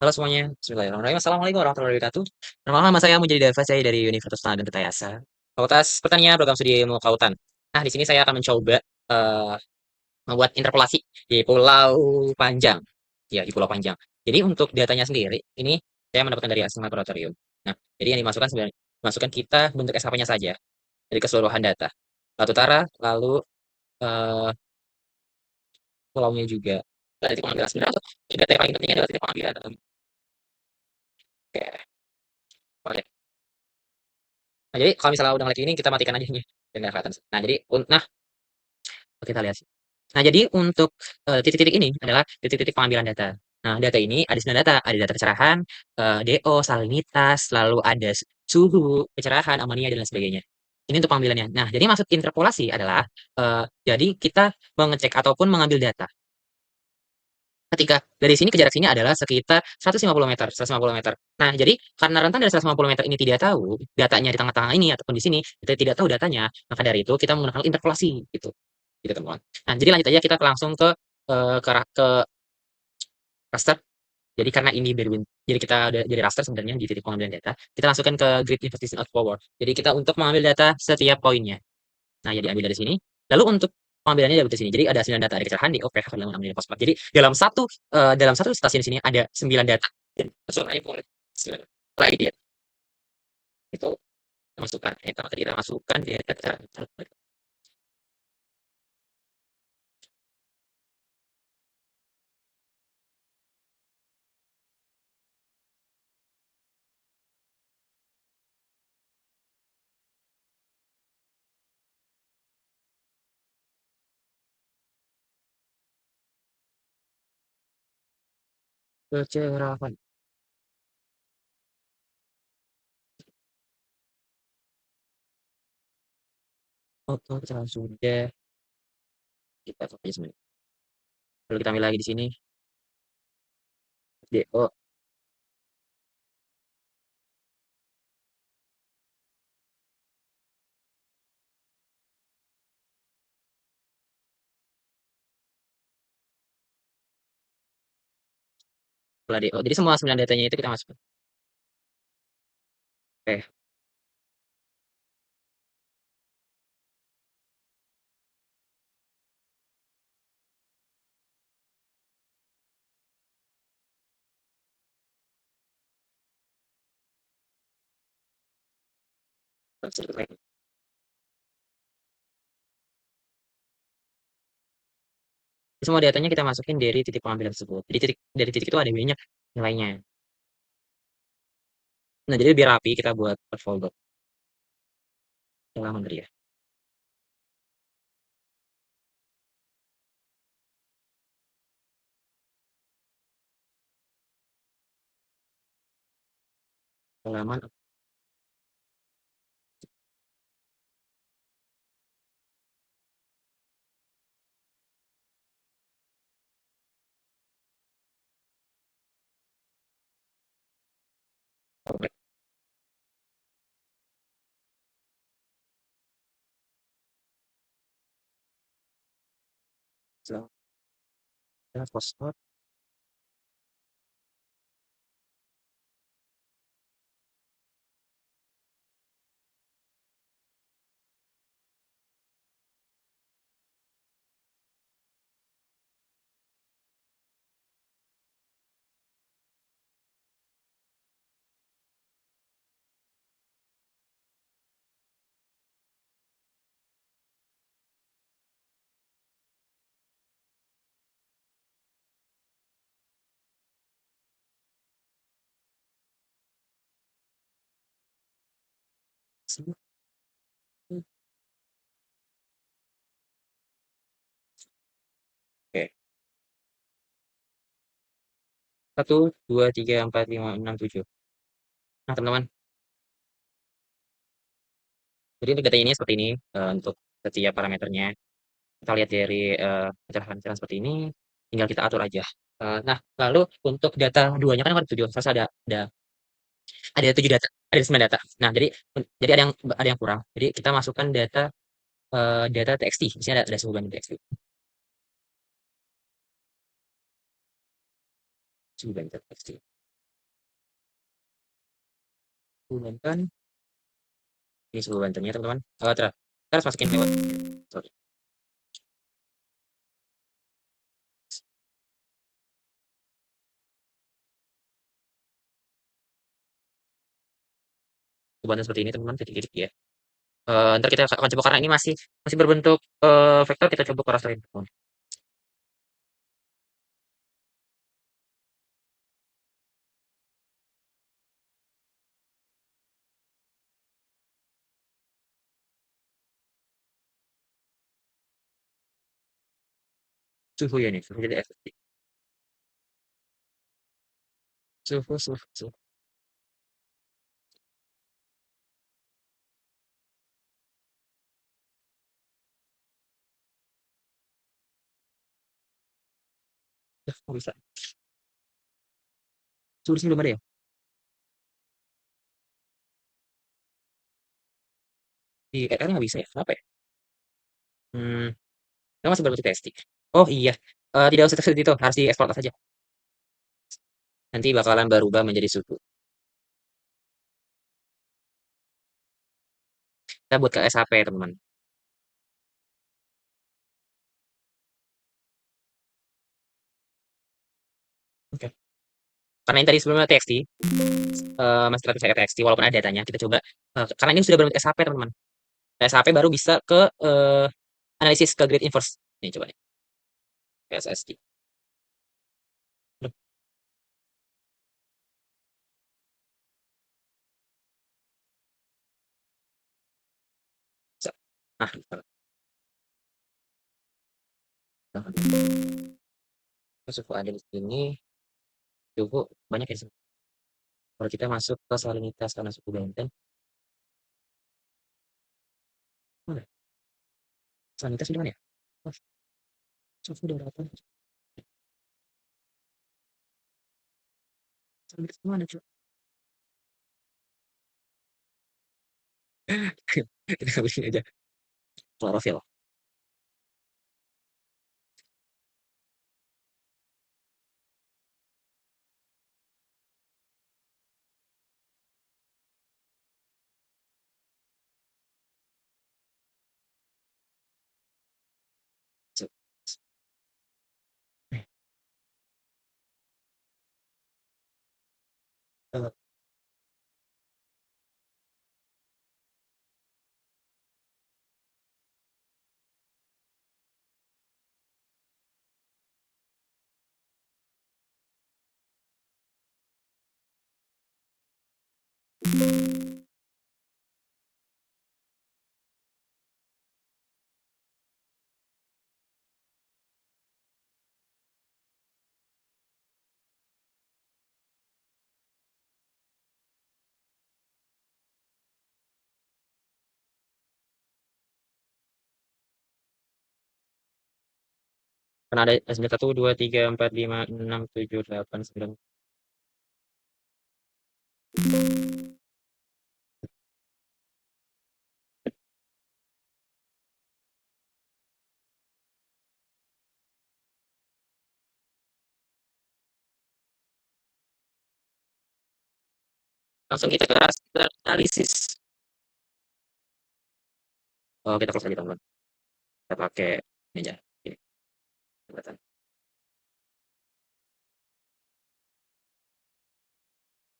Halo semuanya, Bismillahirrahmanirrahim. Assalamualaikum warahmatullahi wabarakatuh. Nama saya Mujadi Dava, saya dari Universitas Tanah dan Tayasa, Fakultas Pertanian, Program Studi Ilmu Kelautan. Nah, di sini saya akan mencoba membuat interpolasi di Pulau Panjang. Ya, di Pulau Panjang. Jadi untuk datanya sendiri, ini saya mendapatkan dari Asing Laboratorium. Nah, jadi yang dimasukkan sebenarnya, masukkan kita bentuk SKP-nya saja dari keseluruhan data. Laut Utara, lalu eh, pulaunya juga. Nah, titik pengambilan sebenarnya untuk data yang paling penting adalah titik pengambilan. Oke, oke. Nah, jadi kalau misalnya udah ngeliat ini kita matikan aja nih. Biar nggak kelihatan. Nah, jadi nah kita lihat sih. Nah, jadi untuk titik-titik ini adalah titik-titik pengambilan data. Nah, data ini ada 9 data, ada data kecerahan, DO, salinitas, lalu ada suhu, kecerahan, amonia dan lain sebagainya. Ini untuk pengambilannya. Nah, jadi maksud interpolasi adalah jadi kita mengecek ataupun mengambil data. Ketika dari sini ke jarak sini adalah sekitar 150 meter, 150 meter. Nah, jadi karena rentan dari 150 meter ini tidak tahu datanya di tengah-tengah ini ataupun di sini, kita tidak tahu datanya, maka dari itu kita menggunakan interpolasi gitu. Gitu teman. Nah, jadi lanjut aja kita langsung ke ke raster. Jadi karena ini Berwin, jadi kita udah jadi raster sebenarnya di titik pengambilan data, kita masukkan ke grid investigation of power. Jadi kita untuk mengambil data setiap poinnya. Nah, ya diambil dari sini. Lalu untuk pengambilannya dari sini. Jadi ada 9 data, ada kecerahan, DO, pH, kedalaman, amonia, fosfat. Jadi dalam satu stasiun di sini ada 9 data. Dan personalnya boleh. Lagi dia itu masukkan. Tadi kita masukkan dia kecerahan. Kecerahan. Oke, kecerahan sudah. Kita copy sebenarnya. Lalu kita ambil lagi di sini. DO. Setelah DO. Jadi semua 9 datanya itu kita masukkan. Oke. Semua datanya kita masukin dari titik pengambilan tersebut. Jadi dari titik itu ada banyak nilainya. Nah, jadi lebih rapi kita buat per folder. Halaman tadi ya. Halaman. Oke. So, fosfor. 1, 2, 3, 4, 5, 6, 7. Nah, teman-teman. Jadi untuk data ini seperti ini untuk setiap parameternya. Kita lihat dari kecerahan-kecerahan seperti ini, tinggal kita atur aja. Nah, lalu untuk data duanya kan ada 7, saya ada 7 data, ada 9 data. Nah, jadi ada yang kurang. Jadi kita masukkan data TXT. Di sini ada suhu banding TXT. Suhu banding TXT. Bulankan, ini suhu banternya teman-teman. Kita harus masukin lewat. Sorry. Suhu banten seperti ini teman-teman, titik-titik ya. Ntar kita akan coba karena ini masih masih berbentuk vektor, kita coba rasterin teman. Suhu ya nih, suhu jadi efektif. Suhu. Kok bisa? Suhu di sini belum ada ya? Di RR nggak bisa ya? Kenapa ya? Hmm, kita masih berbentuk TXT. Oh iya, tidak usah seperti itu, harus diekspor saja. Nanti bakalan berubah menjadi suhu. Kita buat ke SHP teman-teman. Oke. Karena ini tadi sebelumnya TXT, masih tetap saya TXT walaupun ada datanya. Kita coba, karena ini sudah berbentuk SHP teman-teman. SHP baru bisa ke analisis ke grid inverse. Nih coba nih, SSD. Aduh, bisa. Nah, suhu ada di sini, suhu banyak ya. Kalau kita masuk ke salinitas karena suhu benteng, mana? Salinitas di mana ya? Oh, suhu udah berapa? Salinitas di mana, cuy? Kita habisin aja. Klorofil. So, eh, karena ada S9 1, 2, 3, 4, 5, 6, 7, 8, 9. Langsung kita ke raster analisis. Oh, kita close aja teman-teman. Kita pakai ini aja. Ini, kelihatan.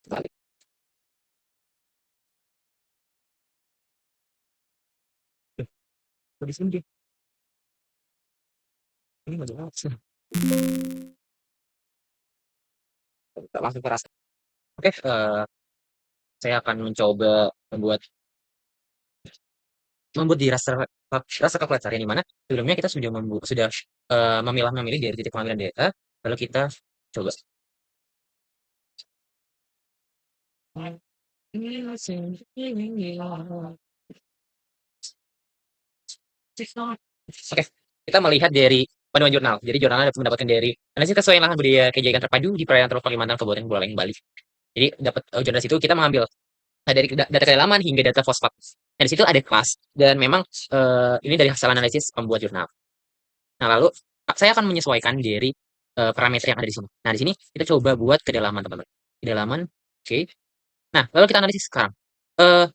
Balik. Di sini dia. Ini nggak jelas. Kita langsung ke raster. Oke, saya akan mencoba membuat membuat di raster raster kalkulator yang dimana sebelumnya kita sudah memilah-memilih dari titik pengambilan data, lalu kita coba. Oke, kita melihat dari panduan jurnal. Jadi jurnalnya dapat mendapatkan dari analisis kesesuaian lahan budidaya keja ikan terpadu di perairan Teluk Kalimantan, Kabupaten Buleleng, Bali. Jadi dapat jurnal situ kita mengambil dari data kedalaman hingga data fosfat. Nah, di situ ada kelas dan memang ini dari hasil analisis pembuat jurnal. Nah, lalu saya akan menyesuaikan dari parameter yang ada di sini. Nah, di sini kita coba buat kedalaman, teman-teman. Kedalaman, oke. Nah, lalu kita analisis sekarang. Eh,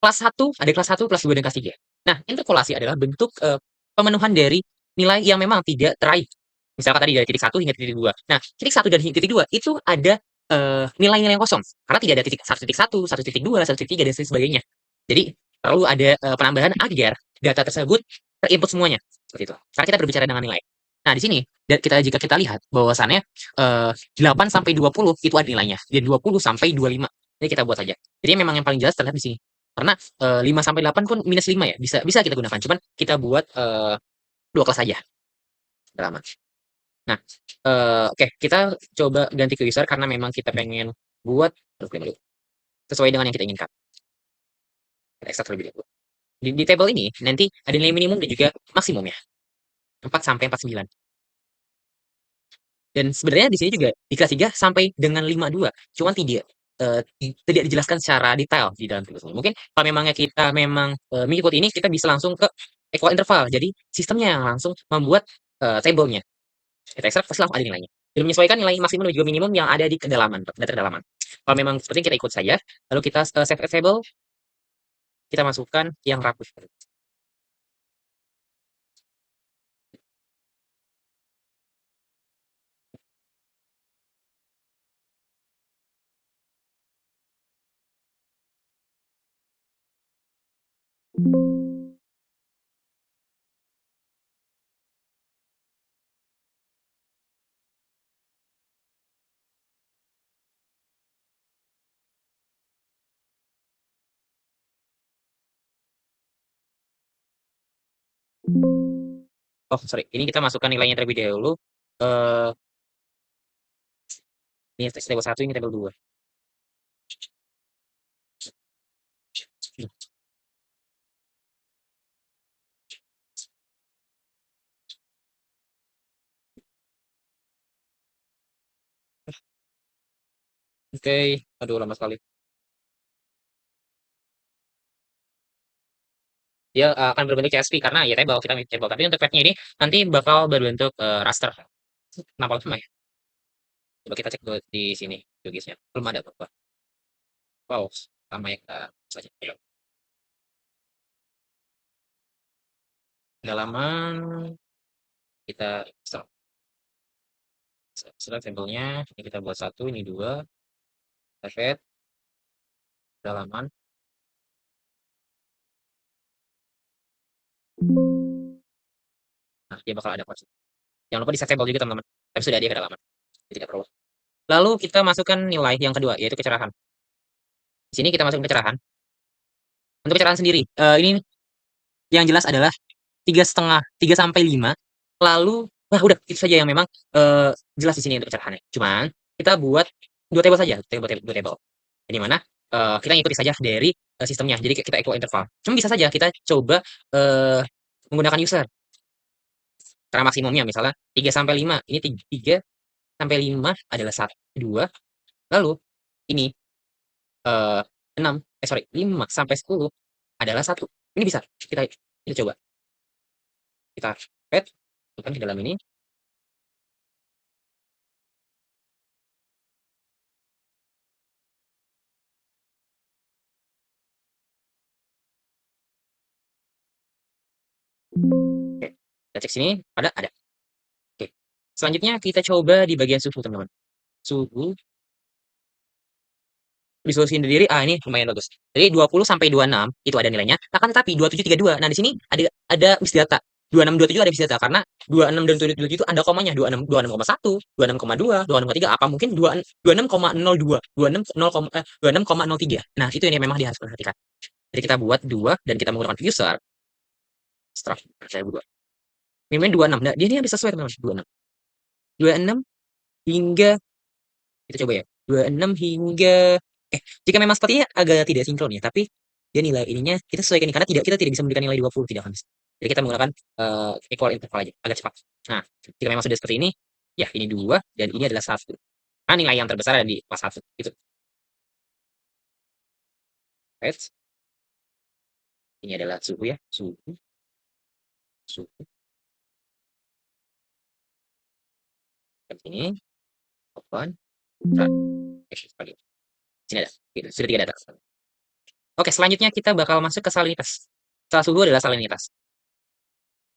kelas satu ada kelas satu, kelas 2 dan kelas 3. Nah, interpolasi adalah bentuk pemenuhan dari nilai yang memang tidak teraih. Misalkan tadi dari titik satu hingga titik 2. Nah, titik satu dan titik 2 itu ada nilai-nilai yang kosong. Karena tidak ada titik satu, satu titik 2, satu titik 3 dan sebagainya. Jadi, perlu ada penambahan agar data tersebut terinput semuanya. Seperti itu. Karena kita berbicara dengan nilai. Nah, di sini jika kita lihat bahwasannya 8 sampai 20 itu ada nilainya dan 20 sampai 25. Ini kita buat saja. Jadi memang yang paling jelas terlihat di sini. Karena 5 sampai 8 pun minus 5 ya, bisa bisa kita gunakan. Cuman kita buat 2 kelas saja. Udah. Nah, oke, kita coba ganti ke user karena memang kita pengen buat sesuai dengan yang kita inginkan. Kita ekstrak terlebih dahulu. Di table ini nanti ada nilai minimum dan juga maksimum ya. 4 sampai 49. Dan sebenarnya di sini juga di kelas 3 sampai dengan 52. Cuman tidak dijelaskan secara detail di dalam tugas ini. Mungkin kalau memangnya kita memang mengikuti ini, kita bisa langsung ke equal interval. Jadi sistemnya yang langsung membuat table-nya. Kita ekstrak pasti langsung ada nilainya. Dan menyesuaikan nilai maksimum dan juga minimum yang ada di kedalaman, data kedalaman. Kalau memang seperti ini kita ikut saja, lalu kita save as table, kita masukkan yang rapuh. Oh, sorry. Ini kita masukkan nilainya terlebih dahulu. Eh, ini table 1, ini table 2. Oke, aduh lama sekali. Dia akan berbentuk CSV karena ya table kita table. Tapi untuk path-nya ini nanti bakal berbentuk raster. Kenapa lama ya? Coba kita cek dulu di sini tulisnya. Belum ada apa-apa. Wow, sama ya kita saja. Ayo. Kedalaman kita select tabelnya. Ini kita buat 1, ini 2. Kita kedalaman. Nah, dia bakal ada konsep. Jangan lupa di set table juga teman-teman. Tapi sudah dia kedalaman. Jadi tidak perlu. Lalu kita masukkan nilai yang kedua, yaitu kecerahan. Di sini kita masukkan kecerahan. Untuk kecerahan sendiri, ini yang jelas adalah 3,5, 3 sampai 5. Lalu, wah udah itu saja yang memang jelas di sini untuk kecerahannya. Cuman kita buat 2 table saja, dua table. Di mana kita ngikuti saja dari sistemnya. Jadi kita equal interval. Cuma bisa saja kita coba menggunakan user. Cara maksimumnya misalnya 3 sampai 5. Ini 3 sampai 5 adalah 1, 2. Lalu ini 6, sorry, 5 sampai 10 adalah 1. Ini bisa. Kita coba. Kita paste, masukkan ke dalam ini. Oke, kita cek sini, ada. Oke. Selanjutnya kita coba di bagian suhu, teman-teman. Suhu disolusiin sendiri, ini lumayan bagus. Jadi 20 sampai 26 itu ada nilainya. Akan tetapi 2732. Nah, di sini ada miss data. 2627 ada miss data karena 26 dan 27 itu ada komanya 26 26,1, 26,2, 26,3 apa mungkin 26,02, 26,03. Nah, itu yang memang dia harus perhatikan. Jadi kita buat 2 dan kita menggunakan user setelah saya buat. Minimum 26. Nah, dia ini bisa sesuai teman-teman 26. 26 hingga kita coba ya. 26 hingga jika memang sepertinya agak tidak sinkron ya, tapi dia nilai ininya kita sesuaikan karena kita tidak bisa memberikan nilai 20 tidak akan bisa. Jadi kita menggunakan equal interval aja agak cepat. Nah, jika memang sudah seperti ini, ya ini 2 dan ini adalah 1. Nah, nilai yang terbesar ada di kelas 1 gitu. Right? Ini adalah suhu ya, suhu. Suhu. Dan ini open. Run. Sini ada, gitu, sudah 3 data. Oke, selanjutnya kita bakal masuk ke salinitas. Salah satu adalah salinitas.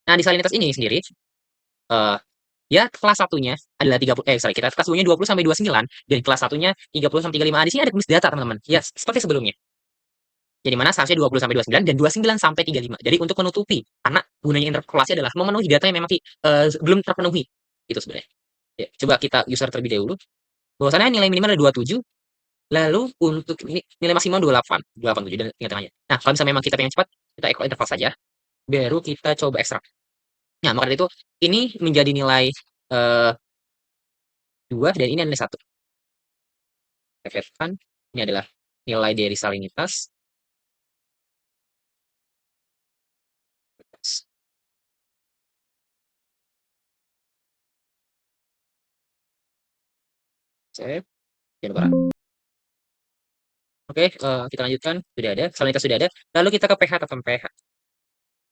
Nah, di salinitas ini sendiri, eee, ya kelas satunya adalah 30 sorry, kita kelas 2-nya 20 sampai 29 dan kelas satunya 30 sampai 35. Di sini ada kuis data, teman-teman. Ya, seperti sebelumnya. Jadi mana seharusnya 20 sampai 29 dan 29 sampai 35. Jadi untuk menutupi, karena gunanya interpolasi adalah memenuhi data yang memang belum terpenuhi. Itu sebenarnya. Ya, coba kita user terlebih dahulu. Bahwasannya nilai minimal ada 27, lalu untuk ini nilai maksimal 28, 27 dan tengah-tengahnya. Nah, kalau misalnya memang kita pengen cepat, kita equal interval saja, baru kita coba ekstrak. Nah, maka dari itu ini menjadi nilai 2 dan ini nilai 1. Reflection, ini adalah nilai dari salinitas. Save, jangan lupa. Oke, kita lanjutkan, sudah ada, salinitas sudah ada, lalu kita ke pH atau pH.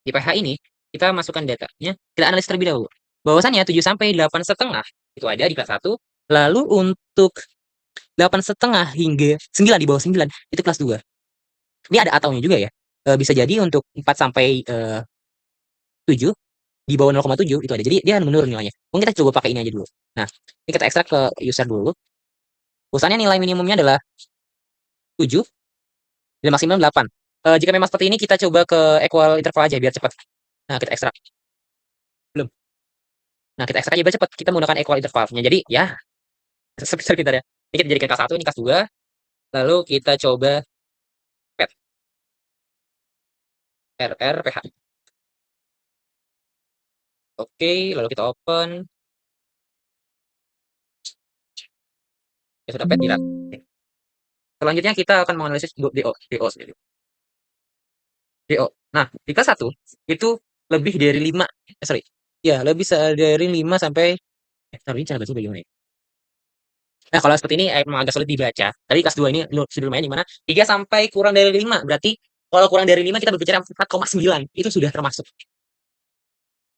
Di pH ini, kita masukkan datanya, kita analisis terlebih dahulu. Bahwasannya 7 sampai 8,5 itu ada di kelas 1, lalu untuk 8,5 hingga 9 di bawah 9 itu kelas 2. Ini ada ataunya juga ya. Bisa jadi untuk 4 sampai 7 di bawah 0,7 itu ada. Jadi dia menurun nilainya. Mungkin kita coba pakai ini aja dulu. Nah, ini kita ekstrak ke user dulu. Bahwasannya nilai minimumnya adalah 7 dan maksimum 8. Jika memang seperti ini kita coba ke equal interval aja biar cepat. Nah, kita ekstrak. Belum. Nah, kita ekstrak aja biar cepat. Kita menggunakan equal intervalnya. Jadi ya sebentar ya. Ini kita jadikan kelas 1, ini kelas 2. Lalu kita coba pet RR PH. Oke, lalu kita open. Ya sudah pet tidak. Selanjutnya kita akan menganalisis DO sendiri. DO. Nah, di kelas 1 itu lebih dari 5. Sorry. Ya, lebih dari 5 sampai tapi ini cara baca bagaimana ya? Nah, kalau seperti ini emang agak sulit dibaca. Tapi kelas 2 ini sudah lumayan di mana 3 sampai kurang dari 5. Berarti kalau kurang dari 5 kita berbicara 4,9. Itu sudah termasuk.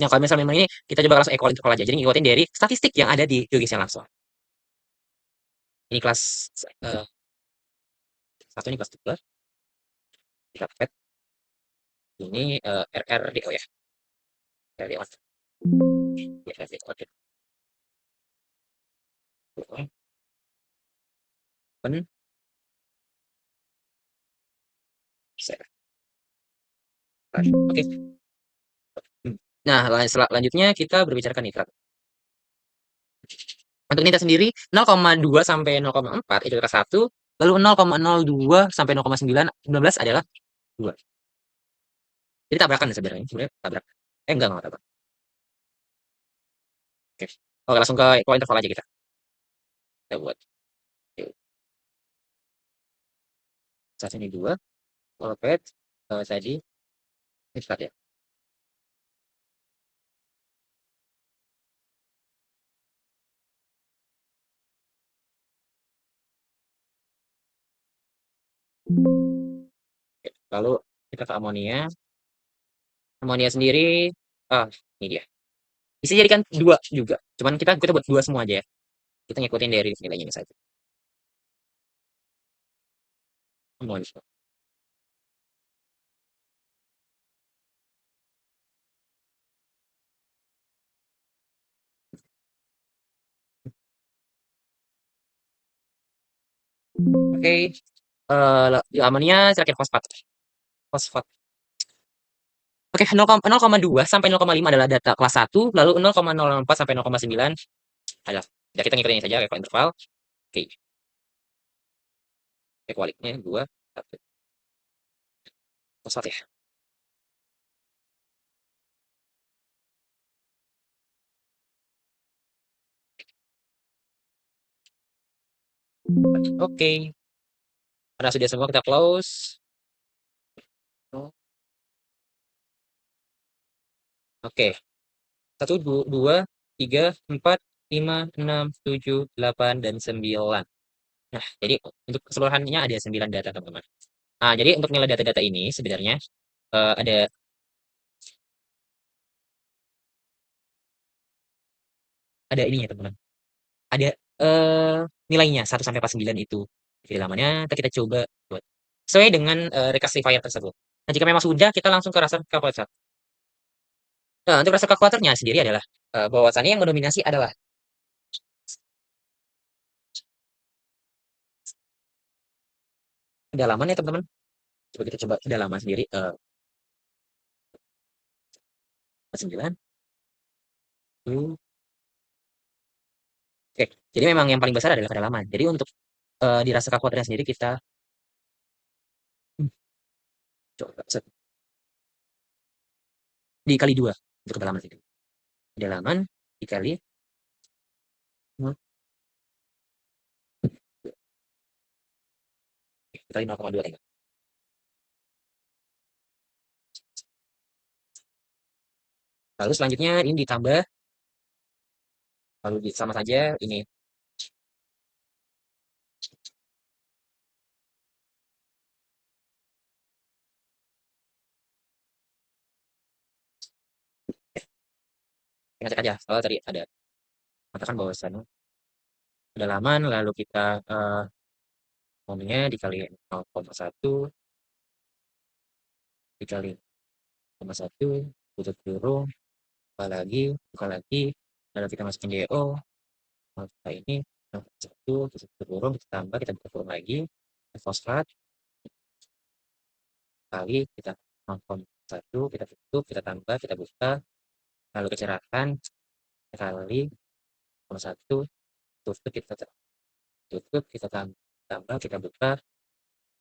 Nah, kalau misalnya memang ini kita coba langsung equal interval aja. Jadi ngikutin dari statistik yang ada di GeoGesean langsung. Ini kelas 1, ini kelas 2. Kita pet. Ini RRDO ya. RRDO. Ya, RRDO. Open. Save. Oke. Nah, selanjutnya kita berbicara nitrat. Untuk nitrat sendiri 0,2 sampai 0,4 itu kelas 1, lalu 0,02 sampai 0,19 adalah 2. Jadi tabrakan sebenarnya, tabrak. Enggak tabrak. Oke. Oke, langsung ke equal interval aja kita. Kita buat. Saat ini 2. Kalau pet tadi nitrat ya. Oke. Lalu kita ke amonia. Amonia sendiri, ini dia. Bisa jadikan 2 juga. Cuman kita buat 2 semua aja ya. Kita ngikutin dari nilainya ini saja. Amonia. Oke. Di amonia terakhir fosfat. Fosfat. Oke, 0,2 sampai 0,5 adalah data kelas 1, lalu 0,04 sampai 0,9 adalah ya kita ngikutin ini saja equal interval. Oke. Equaliknya 2, 1. Fosfat ya. Oke. Karena sudah semua kita close. Oke. 1, 2, 3, 4, 5, 6, 7, 8, dan 9. Nah, jadi untuk keseluruhannya ada 9 data, teman-teman. Nah, jadi untuk nilai data-data ini sebenarnya ada ininya, teman-teman. Ada nilainya 1 sampai 49 itu. kedalamannya, entar kita coba buat sesuai dengan, rectifier tersebut. Nah, jika memang sudah, kita langsung ke raster kalkulator. Nah, untuk raster kalkulatornya sendiri adalah, bahwasannya yang mendominasi adalah kedalaman ya, teman-teman. Coba kita coba kedalaman sendiri, 9, oke, jadi memang yang paling besar adalah kedalaman. Jadi untuk, di raster kalkulatornya sendiri kita mmm, coba dikali 2 untuk kedalaman situ. Kedalaman dikali dikali 0,2 tengok. Lalu selanjutnya ini ditambah, lalu sama saja ini kita cek aja, soalnya tadi ada katakan bahwasannya kedalaman lalu kita, volumenya dikali 0,1 dikali 0,1 tutup kurung, buka lagi, lalu kita masukin DO, kita ini 0,1 tutup kurung, kita tambah, kita buka kurung lagi, fosfat, kali kita 0,1 kita tutup, kita tambah, kita buka, lalu kecerahan kali 0,1 tutup, kita tambah, kita buka,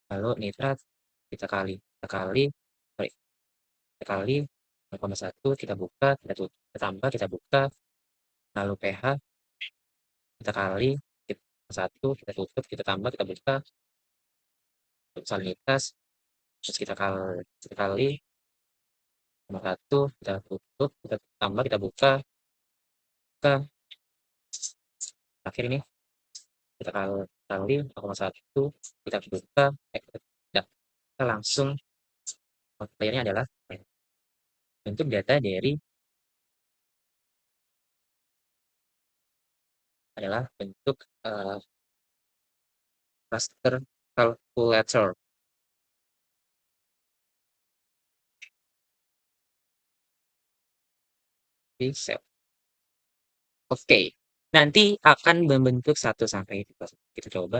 lalu nitrat sorry, kita kali 0,1 kita buka, kita tutup, kita tambah, kita buka, lalu pH kita kali 1 kita tutup, kita tambah, kita buka, salinitas terus kita kali 0,1 kita tutup, kita tambah, kita buka, terakhir ini kita kali 0,1 kita buka, kita langsung multipliernya adalah bentuk data dari adalah bentuk, raster calculator. Save. Oke, nanti akan membentuk 1 sampai 3. Kita coba,